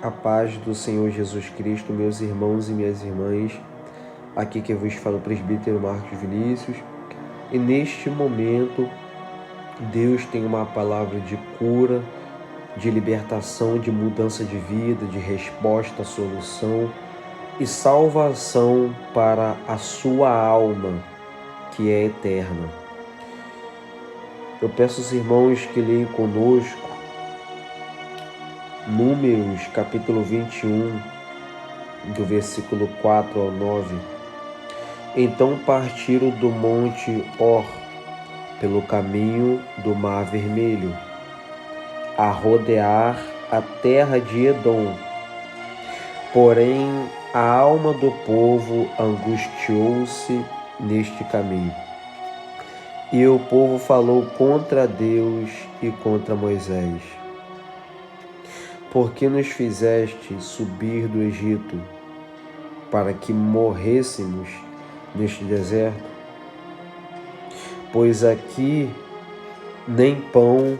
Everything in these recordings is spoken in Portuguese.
A paz do Senhor Jesus Cristo, meus irmãos e minhas irmãs. Aqui que eu vos falo, o presbítero Marcos Vinícius. E neste momento, Deus tem uma palavra de cura, de libertação, de mudança de vida, de resposta, solução e salvação para a sua alma, que é eterna. Eu peço aos irmãos que leiam conosco Números, capítulo 21, do versículo 4 ao 9. Então partiram do monte Hor, pelo caminho do Mar Vermelho, a rodear a terra de Edom. Porém, a alma do povo angustiou-se neste caminho. E o povo falou contra Deus e contra Moisés: Por que nos fizeste subir do Egito, para que morrêssemos neste deserto? Pois aqui nem pão,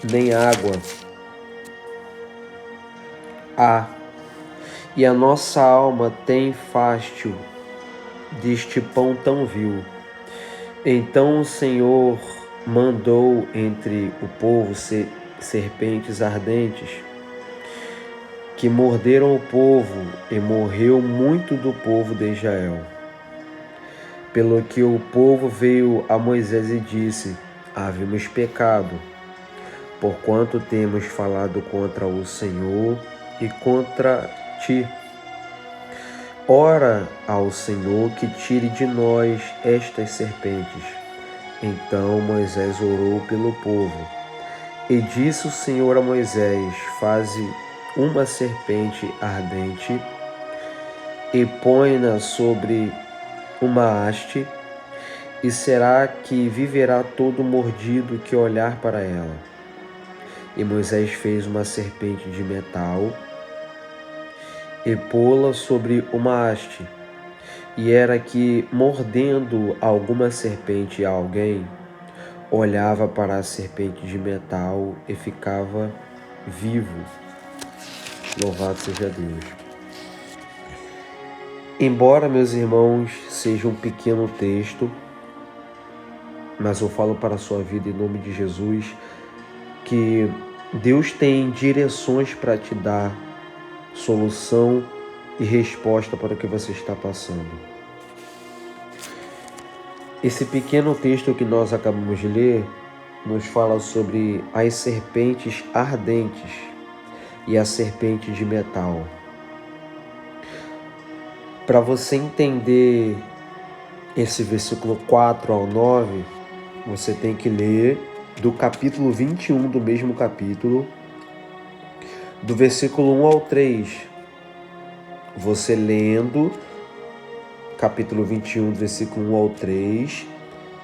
nem água há, e a nossa alma tem fástio deste pão tão vil. Então o Senhor mandou entre o povo serpentes ardentes, que morderam o povo, e morreu muito do povo de Israel. Pelo que o povo veio a Moisés e disse: Havíamos pecado, porquanto temos falado contra o Senhor e contra ti. Ora ao Senhor que tire de nós estas serpentes. Então Moisés orou pelo povo. E disse o Senhor a Moisés: Faze uma serpente ardente e põe-na sobre uma haste, e será que viverá todo mordido que olhar para ela. E Moisés fez uma serpente de metal e pô-la sobre uma haste. E era que, mordendo alguma serpente a alguém, olhava para a serpente de metal e ficava vivo. Louvado seja Deus. Embora, meus irmãos, seja um pequeno texto, mas eu falo para a sua vida em nome de Jesus, que Deus tem direções para te dar, solução e resposta para o que você está passando. Esse pequeno texto que nós acabamos de ler nos fala sobre as serpentes ardentes e a serpente de metal. Para você entender esse versículo 4 ao 9, você tem que ler do capítulo 21 do mesmo capítulo, do versículo 1 ao 3. Você lendo capítulo 21, do versículo 1 ao 3,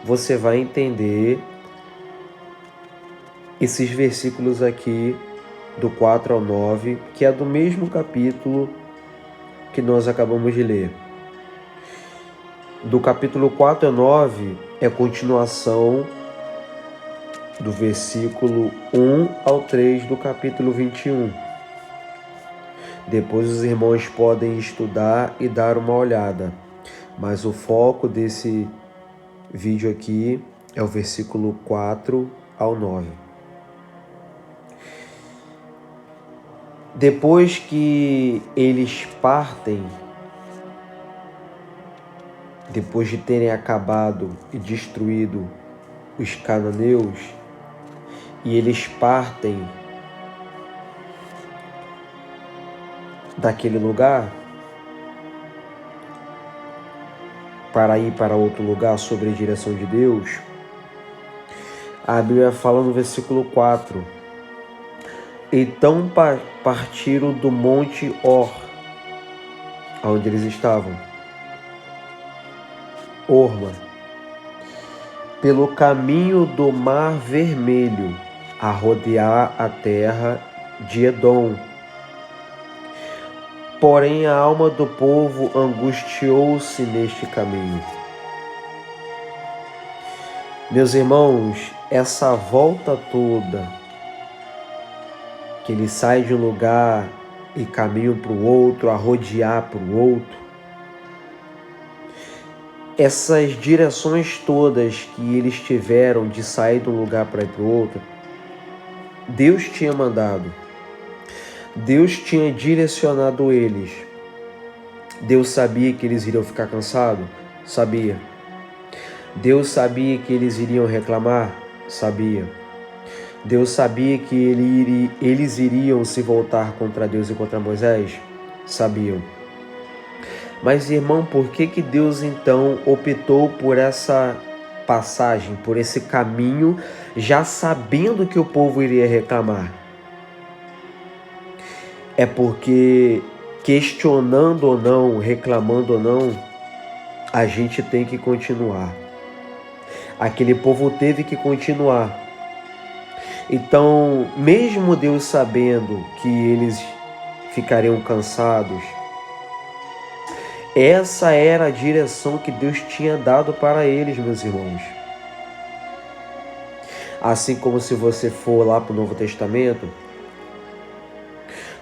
você vai entender esses versículos aqui do 4 ao 9, que é do mesmo capítulo que nós acabamos de ler. Do capítulo 4 ao 9 é continuação do versículo 1 ao 3 do capítulo 21. Depois os irmãos podem estudar e dar uma olhada, mas o foco desse vídeo aqui é o versículo 4 ao 9. Depois que eles partem, depois de terem acabado e destruído os cananeus, e eles partem daquele lugar para ir para outro lugar sob a direção de Deus, a Bíblia fala no versículo 4: Então partiram do monte Hor, onde eles estavam, Horma, pelo caminho do Mar Vermelho, a rodear a terra de Edom. Porém, a alma do povo angustiou-se neste caminho. Meus irmãos, essa volta toda, que ele sai de um lugar e caminho para o outro, a rodear para o outro. Essas direções todas que eles tiveram de sair de um lugar para ir para o outro, Deus tinha mandado. Deus tinha direcionado eles. Deus sabia que eles iriam ficar cansados? Sabia. Deus sabia que eles iriam reclamar? Sabia. Deus sabia que eles iriam se voltar contra Deus e contra Moisés? Sabiam. Mas, irmão, por que Deus então optou por essa passagem, por esse caminho, já sabendo que o povo iria reclamar? É porque, questionando ou não, reclamando ou não, a gente tem que continuar. Aquele povo teve que continuar. Então, mesmo Deus sabendo que eles ficariam cansados, essa era a direção que Deus tinha dado para eles, meus irmãos. Assim como se você for lá para o Novo Testamento,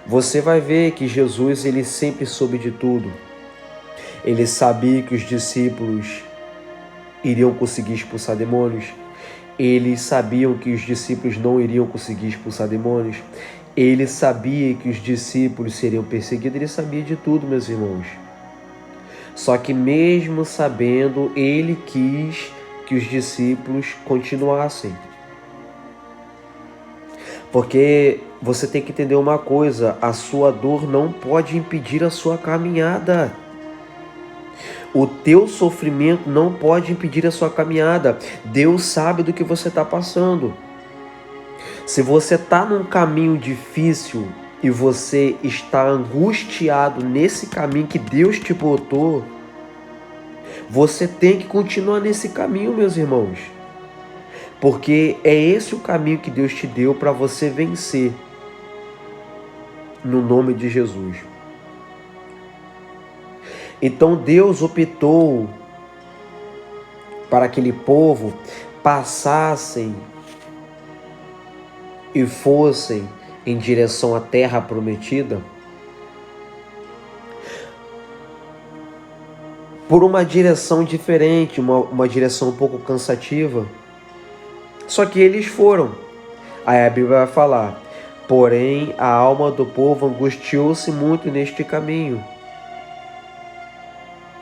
você vai ver que Jesus, ele sempre soube de tudo. Ele sabia que os discípulos iriam conseguir expulsar demônios. Eles sabiam que os discípulos não iriam conseguir expulsar demônios. Ele sabia que os discípulos seriam perseguidos. Ele sabia de tudo, meus irmãos. Só que mesmo sabendo, ele quis que os discípulos continuassem. Porque você tem que entender uma coisa, a sua dor não pode impedir a sua caminhada. O teu sofrimento não pode impedir a sua caminhada. Deus sabe do que você está passando. Se você está num caminho difícil e você está angustiado nesse caminho que Deus te botou, você tem que continuar nesse caminho, meus irmãos. Porque é esse o caminho que Deus te deu para você vencer. No nome de Jesus. Então Deus optou para aquele povo passassem e fossem em direção à terra prometida por uma direção diferente, uma direção um pouco cansativa. Só que eles foram. Aí a Bíblia vai falar: porém a alma do povo angustiou-se muito neste caminho.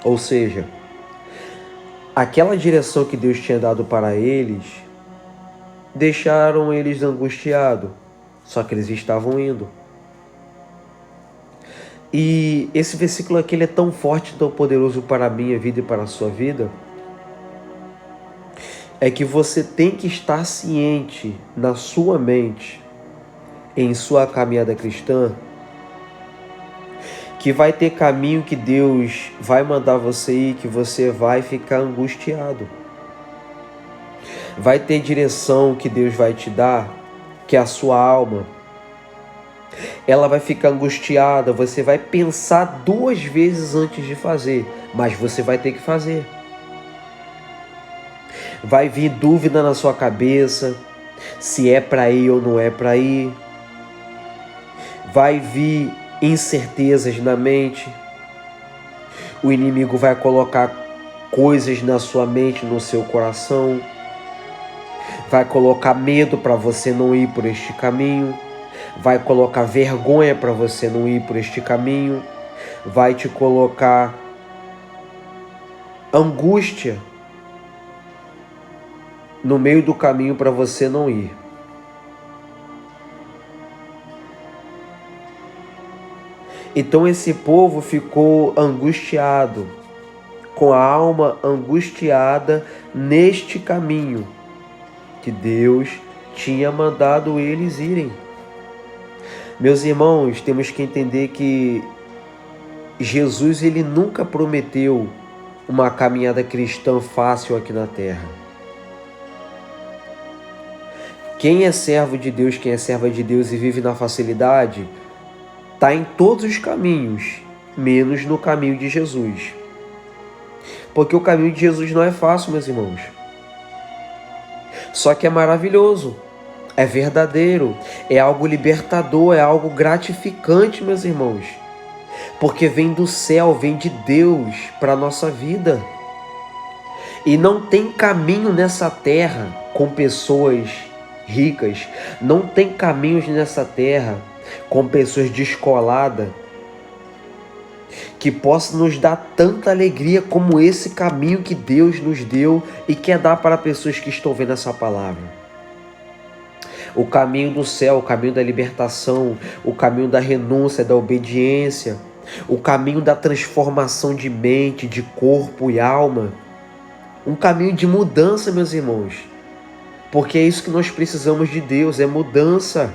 Ou seja, aquela direção que Deus tinha dado para eles, deixaram eles angustiados. Só que eles estavam indo. E esse versículo aqui ele é tão forte, tão poderoso para a minha vida e para a sua vida, é que você tem que estar ciente na sua mente, em sua caminhada cristã, que vai ter caminho que Deus vai mandar você ir, que você vai ficar angustiado. Vai ter direção que Deus vai te dar, que a sua alma, ela vai ficar angustiada, você vai pensar 2 vezes antes de fazer, mas você vai ter que fazer. Vai vir dúvida na sua cabeça, se é para ir ou não é para ir. Vai vir incertezas na mente. O inimigo vai colocar coisas na sua mente, no seu coração. Vai colocar medo para você não ir por este caminho. Vai colocar vergonha para você não ir por este caminho. Vai te colocar angústia no meio do caminho para você não ir. Então esse povo ficou angustiado, com a alma angustiada neste caminho que Deus tinha mandado eles irem. Meus irmãos, temos que entender que Jesus ele nunca prometeu uma caminhada cristã fácil aqui na terra. Quem é servo de Deus, quem é serva de Deus e vive na facilidade, está em todos os caminhos, menos no caminho de Jesus. Porque o caminho de Jesus não é fácil, meus irmãos. Só que é maravilhoso. é verdadeiro, é algo libertador, é algo gratificante, meus irmãos, porque vem do céu, vem de Deus para a nossa vida. E não tem caminho nessa terra com pessoas ricas, não tem caminhos nessa terra com pessoas descoladas que possa nos dar tanta alegria como esse caminho que Deus nos deu e quer dar para pessoas que estão vendo essa palavra. O caminho do céu, o caminho da libertação, o caminho da renúncia, da obediência, o caminho da transformação de mente, de corpo e alma. Um caminho de mudança, meus irmãos. Porque é isso que nós precisamos de Deus, é mudança.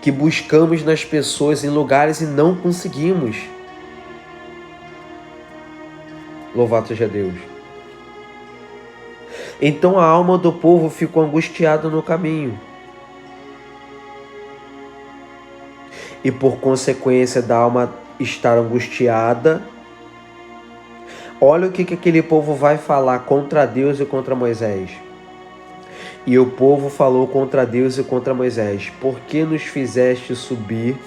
Que buscamos nas pessoas em lugares e não conseguimos. Louvado seja Deus. Então a alma do povo ficou angustiada no caminho. E por consequência da alma estar angustiada, olha o que aquele povo vai falar contra Deus e contra Moisés. E o povo falou contra Deus e contra Moisés: por que nos fizeste subir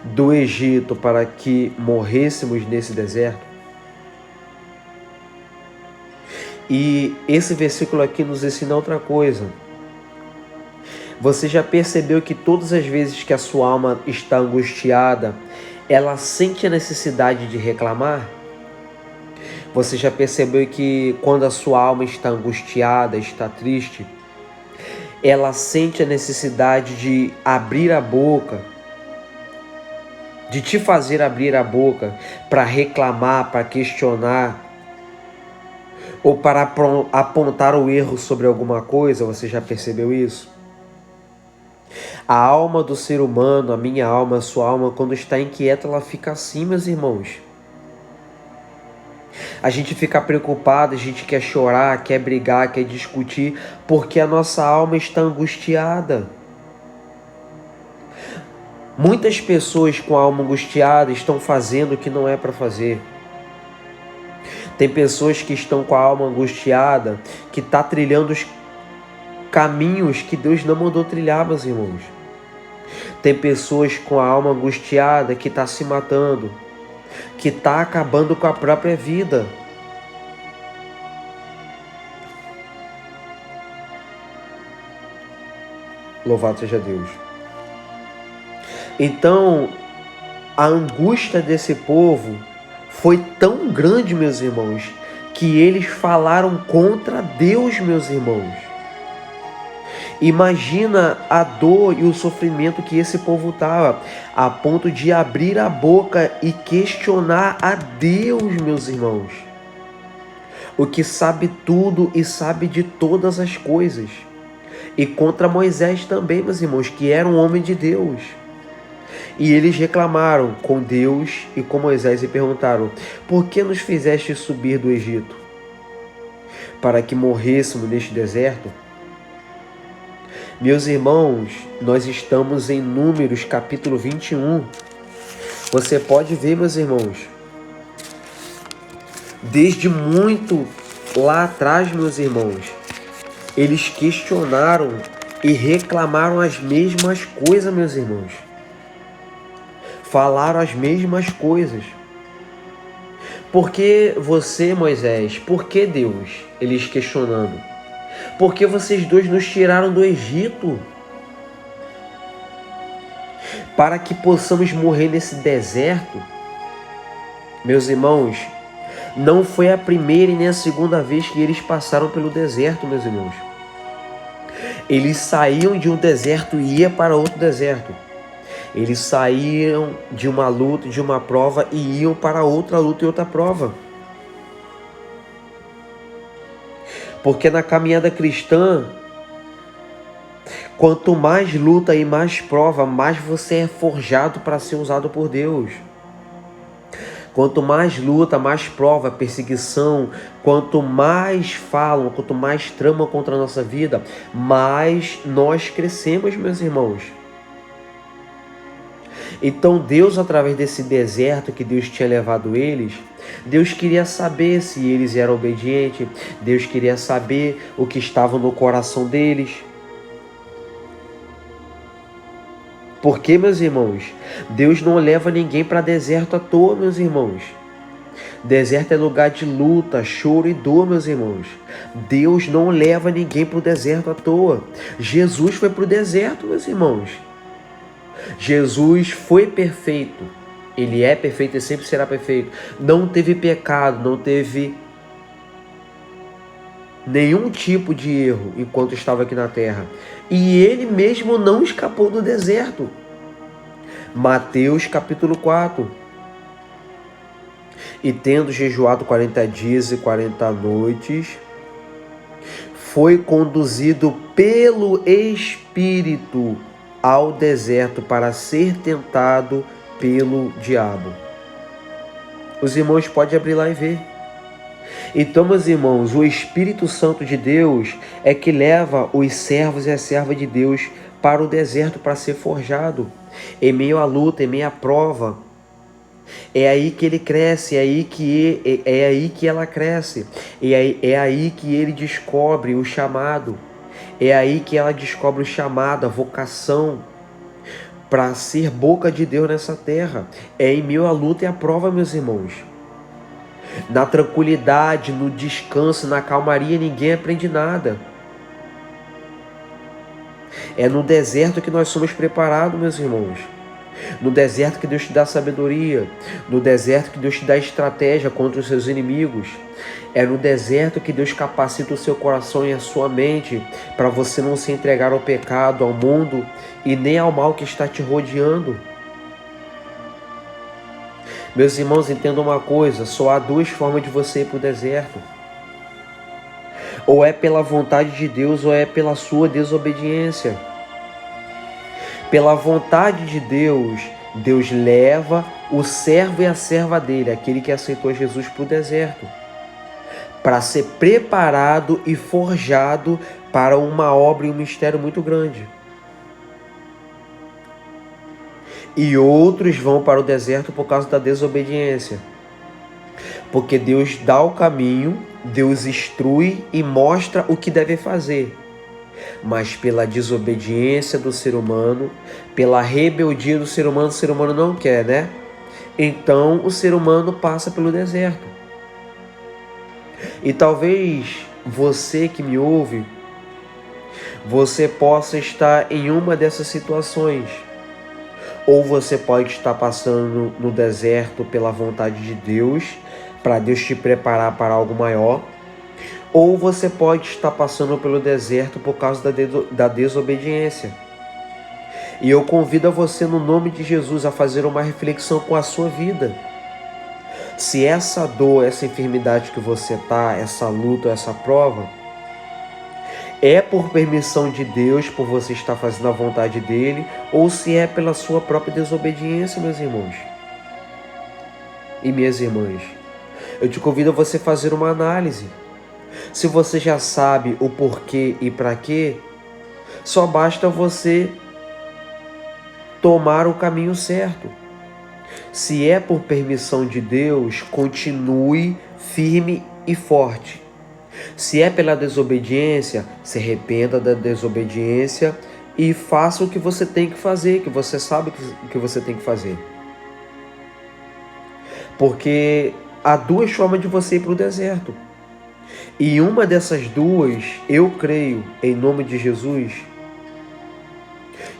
do Egito para que morrêssemos nesse deserto? E esse versículo aqui nos ensina outra coisa. Você já percebeu que todas as vezes que a sua alma está angustiada, ela sente a necessidade de reclamar? Você já percebeu que quando a sua alma está angustiada, está triste, ela sente a necessidade de abrir a boca, de te fazer abrir a boca para reclamar, para questionar, ou para apontar o erro sobre alguma coisa? Você já percebeu isso? A alma do ser humano, a minha alma, a sua alma, quando está inquieta, ela fica assim, meus irmãos. A gente fica preocupado, a gente quer chorar, quer brigar, quer discutir, porque a nossa alma está angustiada. Muitas pessoas com a alma angustiada estão fazendo o que não é para fazer. Tem pessoas que estão com a alma angustiada, que estão trilhando os caminhos que Deus não mandou trilhar, meus irmãos. Tem pessoas com a alma angustiada que estão se matando, que estão acabando com a própria vida. Louvado seja Deus. Então, a angústia desse povo foi tão grande, meus irmãos, que eles falaram contra Deus, meus irmãos. Imagina a dor e o sofrimento que esse povo estava, a ponto de abrir a boca e questionar a Deus, meus irmãos. O que sabe tudo e sabe de todas as coisas. E contra Moisés também, meus irmãos, que era um homem de Deus. E eles reclamaram com Deus e com Moisés e perguntaram: por que nos fizeste subir do Egito? Para que morrêssemos neste deserto? Meus irmãos, nós estamos em Números capítulo 21. Você pode ver, meus irmãos, desde muito lá atrás, meus irmãos, eles questionaram e reclamaram as mesmas coisas, meus irmãos. Falaram as mesmas coisas. Por que você, Moisés? Por que Deus? Eles questionando. Por que vocês dois nos tiraram do Egito? Para que possamos morrer nesse deserto? Meus irmãos, não foi a primeira e nem a segunda vez que eles passaram pelo deserto, meus irmãos. Eles saíam de um deserto e iam para outro deserto. Eles saíam de uma luta, de uma prova e iam para outra luta e outra prova. Porque na caminhada cristã, quanto mais luta e mais prova, mais você é forjado para ser usado por Deus. Quanto mais luta, mais prova, perseguição, quanto mais falam, quanto mais tramam contra a nossa vida, mais nós crescemos, meus irmãos. Então Deus, através desse deserto que Deus tinha levado eles, Deus queria saber se eles eram obedientes, Deus queria saber o que estava no coração deles. Porque, meus irmãos, Deus não leva ninguém para deserto à toa, meus irmãos. Deserto é lugar de luta, choro e dor, meus irmãos. Deus não leva ninguém para o deserto à toa. Jesus foi para o deserto, meus irmãos. Jesus foi perfeito. Ele é perfeito e sempre será perfeito. Não teve pecado, não teve nenhum tipo de erro enquanto estava aqui na terra. E ele mesmo não escapou do deserto. Mateus capítulo 4. E tendo jejuado 40 dias e 40 noites, foi conduzido pelo Espírito ao deserto para ser tentado pelo diabo. Os irmãos podem abrir lá e ver. Então, meus irmãos, o Espírito Santo de Deus é que leva os servos e as servas de Deus para o deserto para ser forjado. Em meio à luta, em meio à prova. É aí que ele cresce, é aí que ela cresce. É aí que ele descobre o chamado. É aí que ela descobre o chamado, a vocação para ser boca de Deus nessa terra. É em meio à luta e à prova, meus irmãos. Na tranquilidade, no descanso, na calmaria, ninguém aprende nada. É no deserto que nós somos preparados, meus irmãos. No deserto que Deus te dá sabedoria. No deserto que Deus te dá estratégia contra os seus inimigos. É no deserto que Deus capacita o seu coração e a sua mente para você não se entregar ao pecado, ao mundo e nem ao mal que está te rodeando. Meus irmãos, entendam uma coisa, só há duas formas de você ir para o deserto. Ou é pela vontade de Deus ou é pela sua desobediência. Pela vontade de Deus, Deus leva o servo e a serva dele, aquele que aceitou Jesus para o deserto, para ser preparado e forjado para uma obra e um mistério muito grande. E outros vão para o deserto por causa da desobediência. Porque Deus dá o caminho, Deus instrui e mostra o que deve fazer. Mas pela desobediência do ser humano, pela rebeldia do ser humano, o ser humano não quer, né? Então o ser humano passa pelo deserto. E talvez você que me ouve, você possa estar em uma dessas situações. Ou você pode estar passando no deserto pela vontade de Deus, para Deus te preparar para algo maior. Ou você pode estar passando pelo deserto por causa da desobediência. E eu convido a você, no nome de Jesus, a fazer uma reflexão com a sua vida. Se essa dor, essa enfermidade que você está, essa luta, essa prova, é por permissão de Deus, por você estar fazendo a vontade dele, ou se é pela sua própria desobediência, meus irmãos e minhas irmãs. Eu te convido a você fazer uma análise. Se você já sabe o porquê e para quê, só basta você tomar o caminho certo. Se é por permissão de Deus, continue firme e forte. Se é pela desobediência, se arrependa da desobediência e faça o que você tem que fazer, que você sabe que você tem que fazer. Porque há duas formas de você ir para o deserto. E uma dessas duas, eu creio, em nome de Jesus,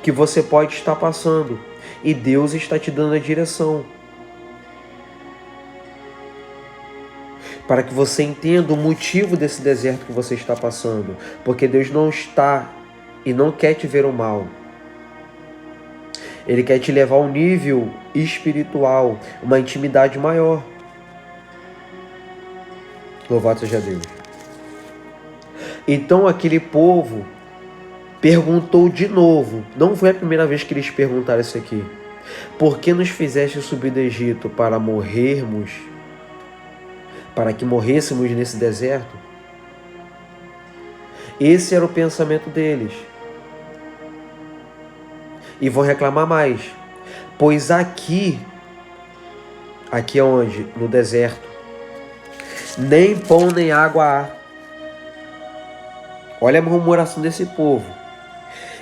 que você pode estar passando e Deus está te dando a direção. Para que você entenda o motivo desse deserto que você está passando. Porque Deus não está e não quer te ver o mal. Ele quer te levar a um nível espiritual, uma intimidade maior. Louvado seja Deus. Então aquele povo perguntou de novo. Não foi a primeira vez que eles perguntaram isso aqui. Por que nos fizeste subir do Egito para morrermos? Para que morrêssemos nesse deserto? Esse era o pensamento deles. E vão reclamar mais. Pois aqui é onde? No deserto. Nem pão nem água há. Olha a murmuração desse povo.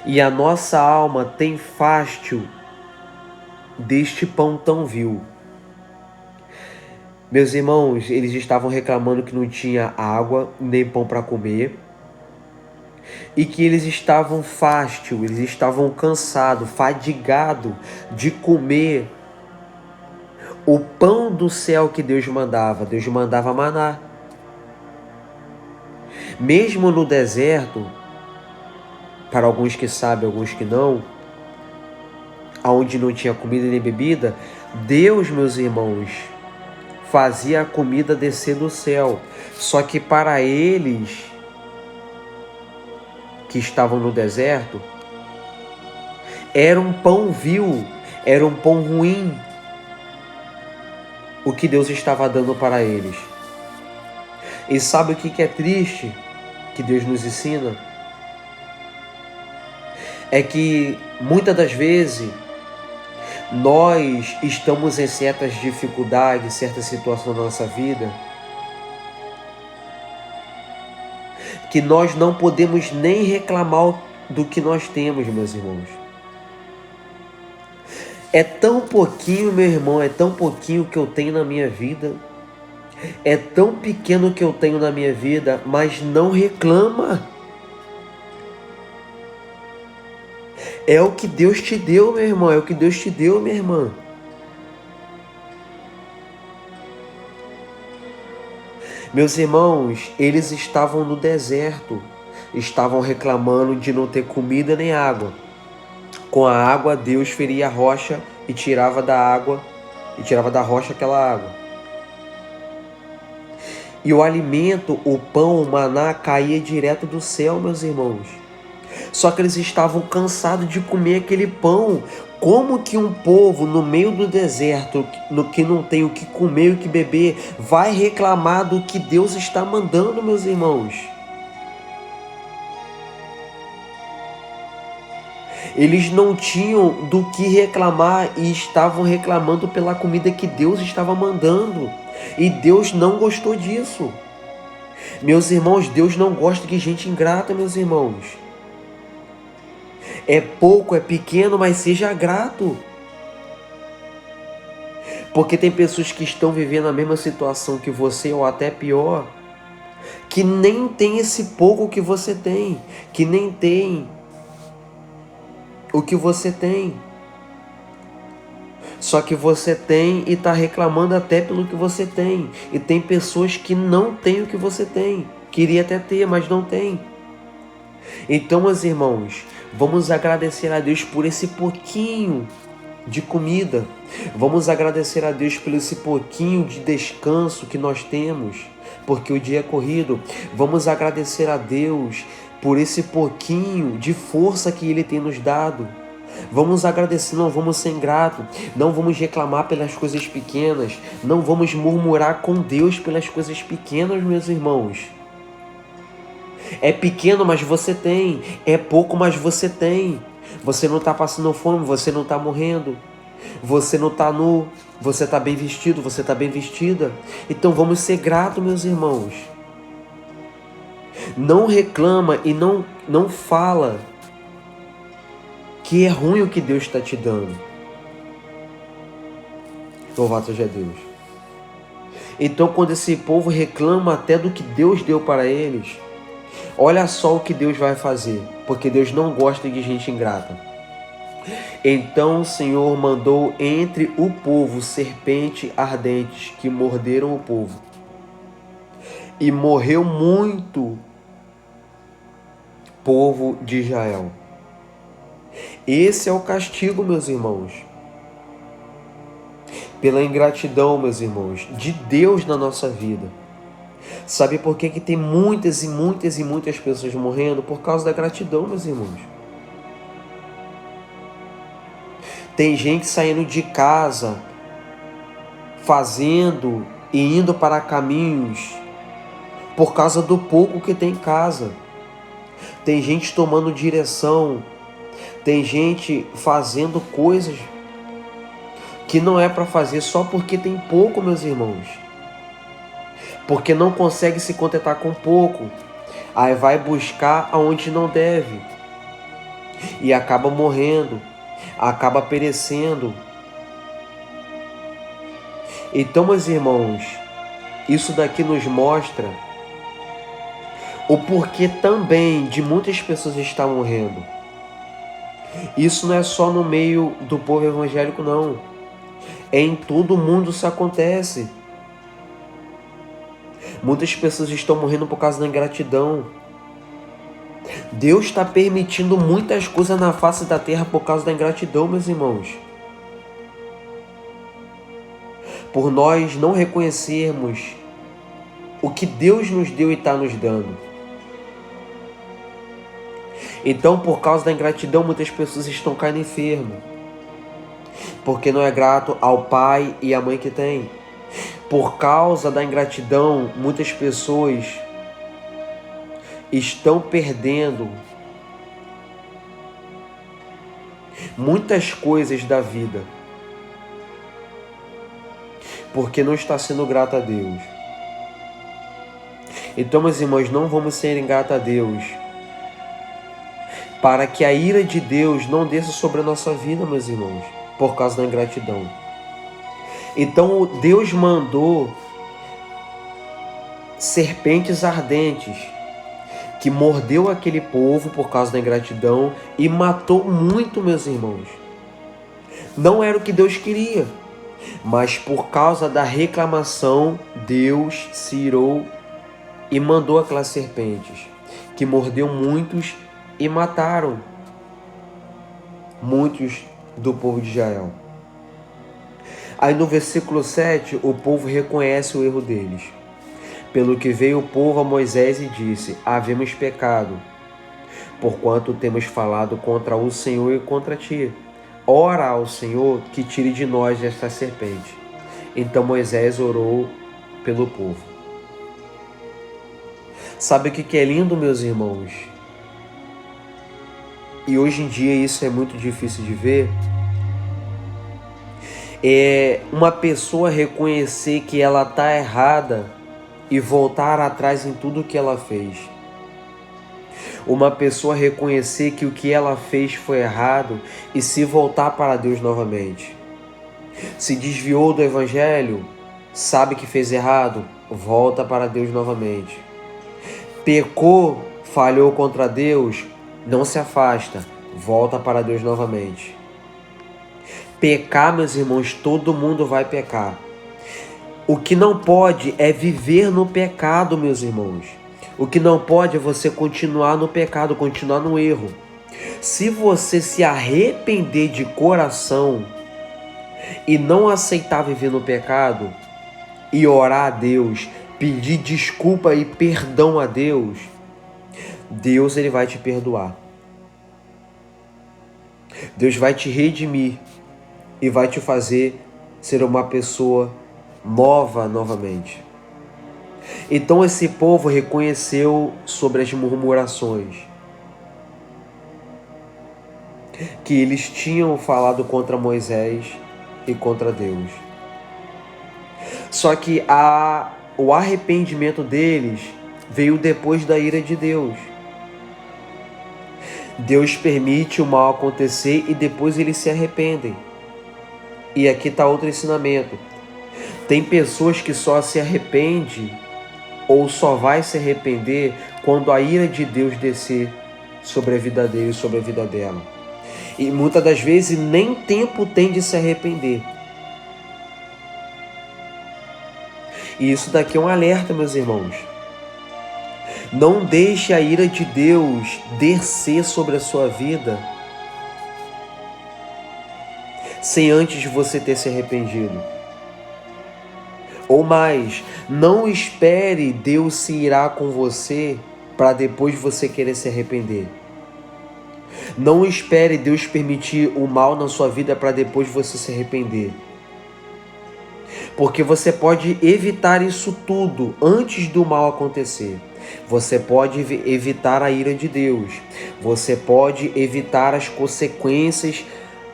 E a nossa alma tem fástio deste pão tão vil. Meus irmãos, eles estavam reclamando que não tinha água nem pão para comer. E que eles estavam fástio, eles estavam cansados, fadigados de comer o pão do céu que Deus mandava. Deus mandava maná. Mesmo no deserto, para alguns que sabem, alguns que não, aonde não tinha comida nem bebida, Deus, meus irmãos, fazia a comida descer do céu. Só que para eles que estavam no deserto, era um pão vil, era um pão ruim o que Deus estava dando para eles. E sabe o que é triste que Deus nos ensina? É que muitas das vezes nós estamos em certas dificuldades, certas situações na nossa vida, que nós não podemos nem reclamar do que nós temos, meus irmãos. É tão pouquinho, meu irmão, é tão pouquinho que eu tenho na minha vida. É tão pequeno que eu tenho na minha vida, mas não reclama. É o que Deus te deu, meu irmão, é o que Deus te deu, minha irmã. Meus irmãos, eles estavam no deserto, estavam reclamando de não ter comida nem água. Com a água, Deus feria a rocha e tirava da água, e tirava da rocha aquela água. E o alimento, o pão, o maná, caía direto do céu, meus irmãos. Só que eles estavam cansados de comer aquele pão. Como que um povo no meio do deserto, no que não tem o que comer e o que beber, vai reclamar do que Deus está mandando, meus irmãos? Eles não tinham do que reclamar e estavam reclamando pela comida que Deus estava mandando. E Deus não gostou disso. Meus irmãos, Deus não gosta de gente ingrata, meus irmãos. É pouco, é pequeno, mas seja grato. Porque tem pessoas que estão vivendo a mesma situação que você, ou até pior, que nem tem esse pouco que você tem, que nem tem o que você tem. Só que você tem e está reclamando até pelo que você tem. E tem pessoas que não têm o que você tem. Queria até ter, mas não tem. Então, meus irmãos, vamos agradecer a Deus por esse pouquinho de comida. Vamos agradecer a Deus por esse pouquinho de descanso que nós temos, porque o dia é corrido. Vamos agradecer a Deus por esse pouquinho de força que Ele tem nos dado. Vamos agradecer, não vamos ser ingratos, não vamos reclamar pelas coisas pequenas, não vamos murmurar com Deus pelas coisas pequenas, meus irmãos. É pequeno, mas você tem. É pouco, mas você tem. Você não está passando fome, você não está morrendo. Você não está nu, você está bem vestido, você está bem vestida. Então vamos ser gratos, meus irmãos. Não reclama e não fala que é ruim o que Deus está te dando. Louvado seja Deus. Então quando esse povo reclama até do que Deus deu para eles, olha só o que Deus vai fazer, porque Deus não gosta de gente ingrata. Então o Senhor mandou entre o povo serpentes ardentes que morderam o povo. E morreu muito povo de Israel. Esse é o castigo, meus irmãos, pela ingratidão, meus irmãos, de Deus na nossa vida. Sabe por que tem muitas e muitas e muitas pessoas morrendo? Por causa da gratidão, meus irmãos. Tem gente saindo de casa, fazendo e indo para caminhos por causa do pouco que tem em casa. Tem gente tomando direção, tem gente fazendo coisas que não é para fazer só porque tem pouco, meus irmãos. Porque não consegue se contentar com pouco. Aí vai buscar aonde não deve. E acaba morrendo. Acaba perecendo. Então, meus irmãos, isso daqui nos mostra o porquê também de muitas pessoas estar morrendo. Isso não é só no meio do povo evangélico, não. Em todo mundo isso acontece. Muitas pessoas estão morrendo por causa da ingratidão. Deus está permitindo muitas coisas na face da terra por causa da ingratidão, meus irmãos. Por nós não reconhecermos o que Deus nos deu e está nos dando. Então, por causa da ingratidão, muitas pessoas estão caindo enfermas. Porque não é grato ao pai e à mãe que tem. Por causa da ingratidão, muitas pessoas estão perdendo muitas coisas da vida. Porque não está sendo grato a Deus. Então, meus irmãos, não vamos ser ingratos a Deus, para que a ira de Deus não desça sobre a nossa vida, meus irmãos, por causa da ingratidão. Então, Deus mandou serpentes ardentes que mordeu aquele povo por causa da ingratidão e matou muito, meus irmãos. Não era o que Deus queria, mas por causa da reclamação, Deus se irou e mandou aquelas serpentes que mordeu muitos e mataram muitos do povo de Israel. Aí no versículo 7, o povo reconhece o erro deles. Pelo que veio o povo a Moisés e disse: havemos pecado, porquanto temos falado contra o Senhor e contra ti. Ora ao Senhor que tire de nós esta serpente. Então Moisés orou pelo povo. Sabe o que é lindo, meus irmãos? E hoje em dia isso é muito difícil de ver. É uma pessoa reconhecer que ela está errada e voltar atrás em tudo que ela fez. Uma pessoa reconhecer que o que ela fez foi errado e se voltar para Deus novamente. Se desviou do Evangelho, sabe que fez errado, volta para Deus novamente. Pecou, falhou contra Deus, não se afasta, volta para Deus novamente. Pecar, meus irmãos, todo mundo vai pecar. O que não pode é viver no pecado, meus irmãos. O que não pode é você continuar no pecado, continuar no erro. Se você se arrepender de coração e não aceitar viver no pecado e orar a Deus, pedir desculpa e perdão a Deus, Deus ele vai te perdoar. Deus vai te redimir e vai te fazer ser uma pessoa nova novamente. Então esse povo reconheceu sobre as murmurações que eles tinham falado contra Moisés e contra Deus. Só que o arrependimento deles veio depois da ira de Deus. Deus permite o mal acontecer e depois eles se arrependem. E aqui está outro ensinamento. Tem pessoas que só se arrependem ou só vai se arrepender quando a ira de Deus descer sobre a vida dele e sobre a vida dela. E muitas das vezes nem tempo tem de se arrepender. E isso daqui é um alerta, meus irmãos. Não deixe a ira de Deus descer sobre a sua vida sem antes você ter se arrependido. Ou mais, não espere Deus se irar com você para depois você querer se arrepender. Não espere Deus permitir o mal na sua vida para depois você se arrepender. Porque você pode evitar isso tudo antes do mal acontecer. Você pode evitar a ira de Deus. Você pode evitar as consequências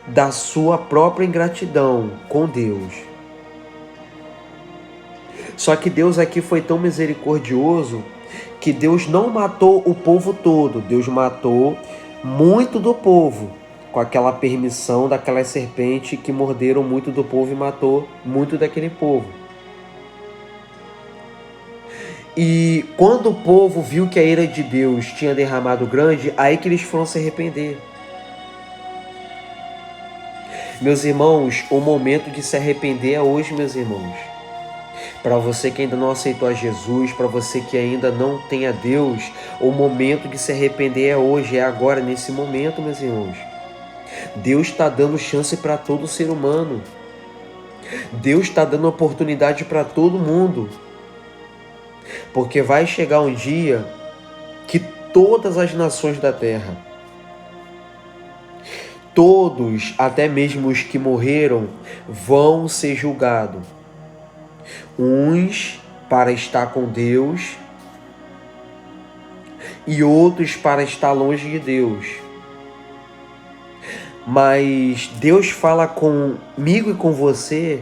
da sua própria ingratidão com Deus. Só que Deus aqui foi tão misericordioso que Deus não matou o povo todo, Deus matou muito do povo, com aquela permissão daquelas serpentes que morderam muito do povo e matou muito daquele povo. E quando o povo viu que a ira de Deus tinha derramado grande, aí que eles foram se arrepender. Meus irmãos, o momento de se arrepender é hoje, meus irmãos. Para você que ainda não aceitou a Jesus, para você que ainda não tem a Deus, o momento de se arrepender é hoje, é agora, nesse momento, meus irmãos. Deus está dando chance para todo ser humano. Deus está dando oportunidade para todo mundo. Porque vai chegar um dia que todas as nações da terra, todos, até mesmo os que morreram, vão ser julgados. Uns para estar com Deus e outros para estar longe de Deus. Mas Deus fala comigo e com você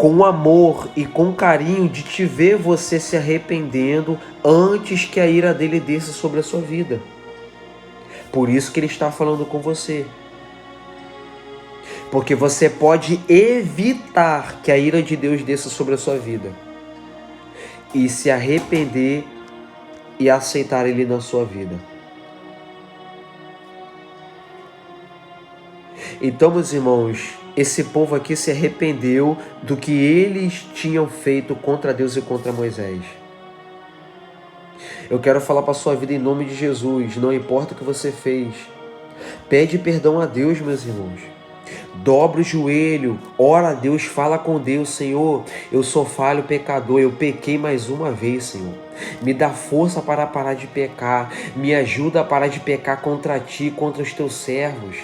com amor e com carinho de te ver você se arrependendo antes que a ira dele desça sobre a sua vida. Por isso que ele está falando com você. Porque você pode evitar que a ira de Deus desça sobre a sua vida e se arrepender e aceitar ele na sua vida. Então, meus irmãos, esse povo aqui se arrependeu do que eles tinham feito contra Deus e contra Moisés. Eu quero falar para a sua vida em nome de Jesus, não importa o que você fez. Pede perdão a Deus, meus irmãos. Dobra o joelho, ora a Deus, fala com Deus. Senhor, eu sou falho, pecador, eu pequei mais uma vez, Senhor. Me dá força para parar de pecar, me ajuda a parar de pecar contra ti, contra os teus servos.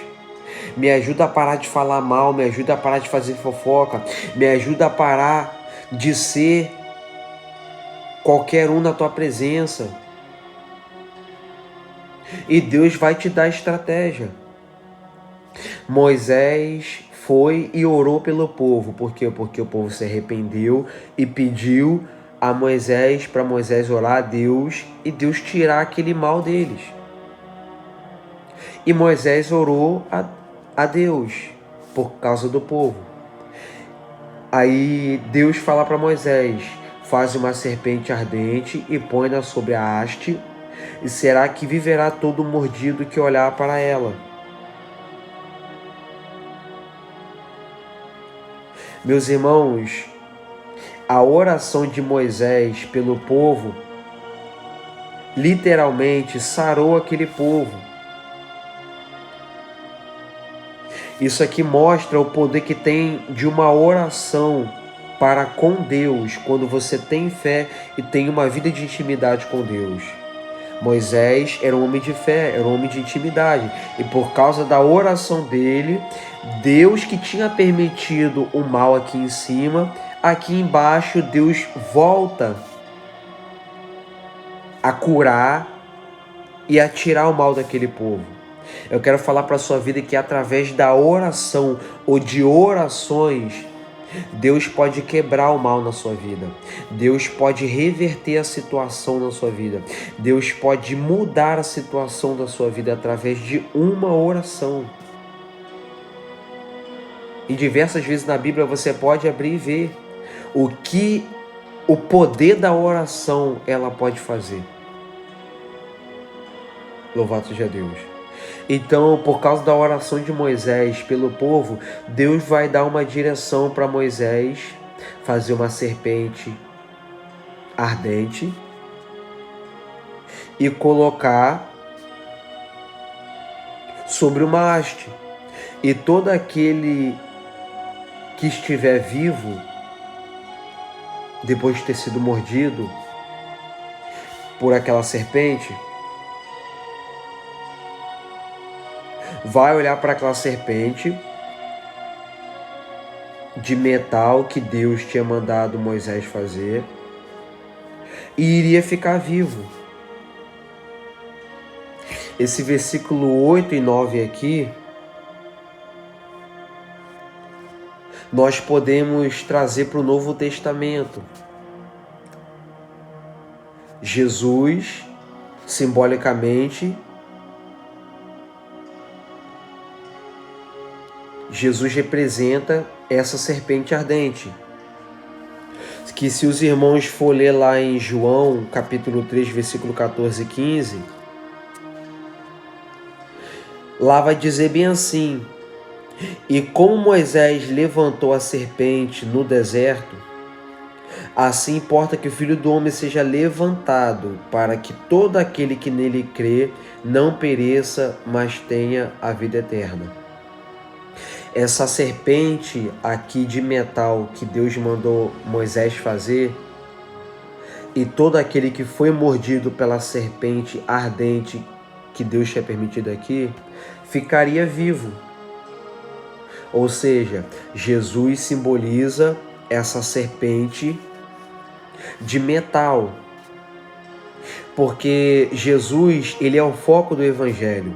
Me ajuda a parar de falar mal, me ajuda a parar de fazer fofoca, me ajuda a parar de ser qualquer um na tua presença. E Deus vai te dar estratégia. Moisés foi e orou pelo povo. Por quê? Porque o povo se arrependeu e pediu a Moisés, para Moisés orar a Deus e Deus tirar aquele mal deles. E Moisés orou a Deus por causa do povo. Aí Deus fala para Moisés: faz uma serpente ardente e põe-na sobre a haste, e será que viverá todo mordido que olhar para ela. Meus irmãos, a oração de Moisés pelo povo literalmente sarou aquele povo. Isso aqui mostra o poder que tem de uma oração para com Deus, quando você tem fé e tem uma vida de intimidade com Deus. Moisés era um homem de fé, era um homem de intimidade, e por causa da oração dele, Deus, que tinha permitido o mal aqui em cima, aqui embaixo Deus volta a curar e a tirar o mal daquele povo. Eu quero falar para a sua vida que através da oração ou de orações, Deus pode quebrar o mal na sua vida. Deus pode reverter a situação na sua vida. Deus pode mudar a situação da sua vida através de uma oração. E diversas vezes na Bíblia você pode abrir e ver o que o poder da oração ela pode fazer. Louvado seja Deus. Então, por causa da oração de Moisés pelo povo, Deus vai dar uma direção para Moisés fazer uma serpente ardente e colocar sobre uma haste. E todo aquele que estiver vivo, depois de ter sido mordido por aquela serpente, vai olhar para aquela serpente de metal que Deus tinha mandado Moisés fazer e iria ficar vivo. Esse versículo 8 e 9 aqui nós podemos trazer para o Novo Testamento. Jesus, simbolicamente, Jesus representa essa serpente ardente. Que se os irmãos for ler lá em João, capítulo 3, versículo 14 e 15, lá vai dizer bem assim: e como Moisés levantou a serpente no deserto, assim importa que o Filho do Homem seja levantado, para que todo aquele que nele crê não pereça, mas tenha a vida eterna. Essa serpente aqui de metal que Deus mandou Moisés fazer, e todo aquele que foi mordido pela serpente ardente que Deus tinha permitido aqui, ficaria vivo. Ou seja, Jesus simboliza essa serpente de metal, porque Jesus, ele é o foco do Evangelho.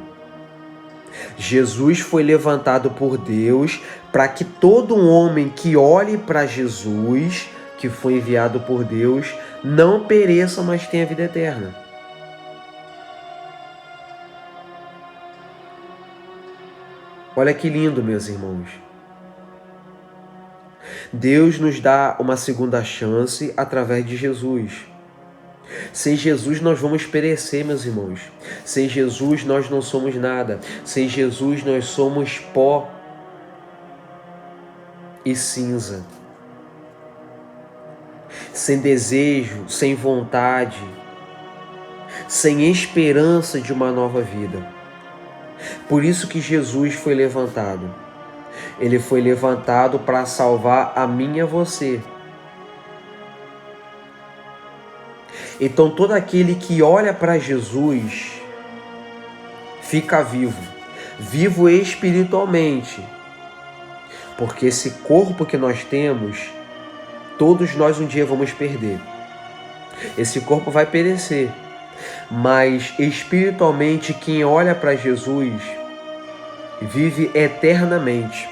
Jesus foi levantado por Deus para que todo homem que olhe para Jesus, que foi enviado por Deus, não pereça, mas tenha vida eterna. Olha que lindo, meus irmãos. Deus nos dá uma segunda chance através de Jesus. Sem Jesus nós vamos perecer, meus irmãos. Sem Jesus nós não somos nada. Sem Jesus nós somos pó e cinza. Sem desejo, sem vontade, sem esperança de uma nova vida. Por isso que Jesus foi levantado. Ele foi levantado para salvar a mim e a você. Então todo aquele que olha para Jesus fica vivo, vivo espiritualmente, porque esse corpo que nós temos, todos nós um dia vamos perder. Esse corpo vai perecer, mas espiritualmente quem olha para Jesus vive eternamente.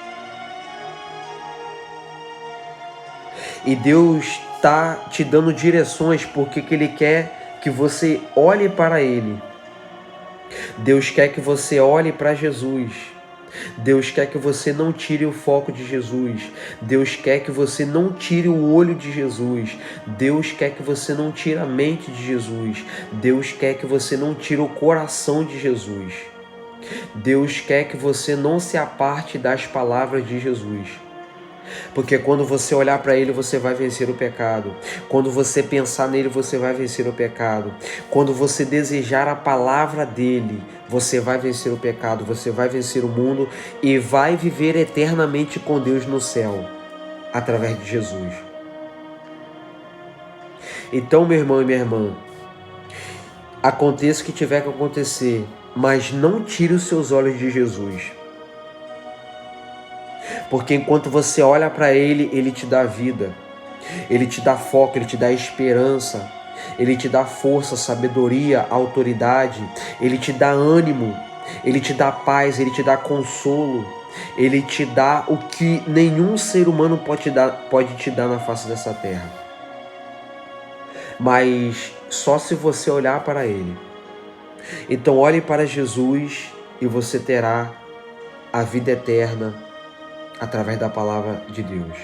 E Deus está te dando direções porque Ele quer que você olhe para Ele. Deus quer que você olhe para Jesus. Deus quer que você não tire o foco de Jesus. Deus quer que você não tire o olho de Jesus. Deus quer que você não tire a mente de Jesus. Deus quer que você não tire o coração de Jesus. Deus quer que você não se aparte das palavras de Jesus. Porque quando você olhar para Ele, você vai vencer o pecado. Quando você pensar nele, você vai vencer o pecado. Quando você desejar a palavra dEle, você vai vencer o pecado, você vai vencer o mundo e vai viver eternamente com Deus no céu, através de Jesus. Então, meu irmão e minha irmã, aconteça o que tiver que acontecer, mas não tire os seus olhos de Jesus. Porque enquanto você olha para Ele, Ele te dá vida, Ele te dá foco, Ele te dá esperança, Ele te dá força, sabedoria, autoridade, Ele te dá ânimo, Ele te dá paz, Ele te dá consolo, Ele te dá o que nenhum ser humano pode te dar na face dessa terra. Mas só se você olhar para Ele. Então olhe para Jesus e você terá a vida eterna através da palavra de Deus.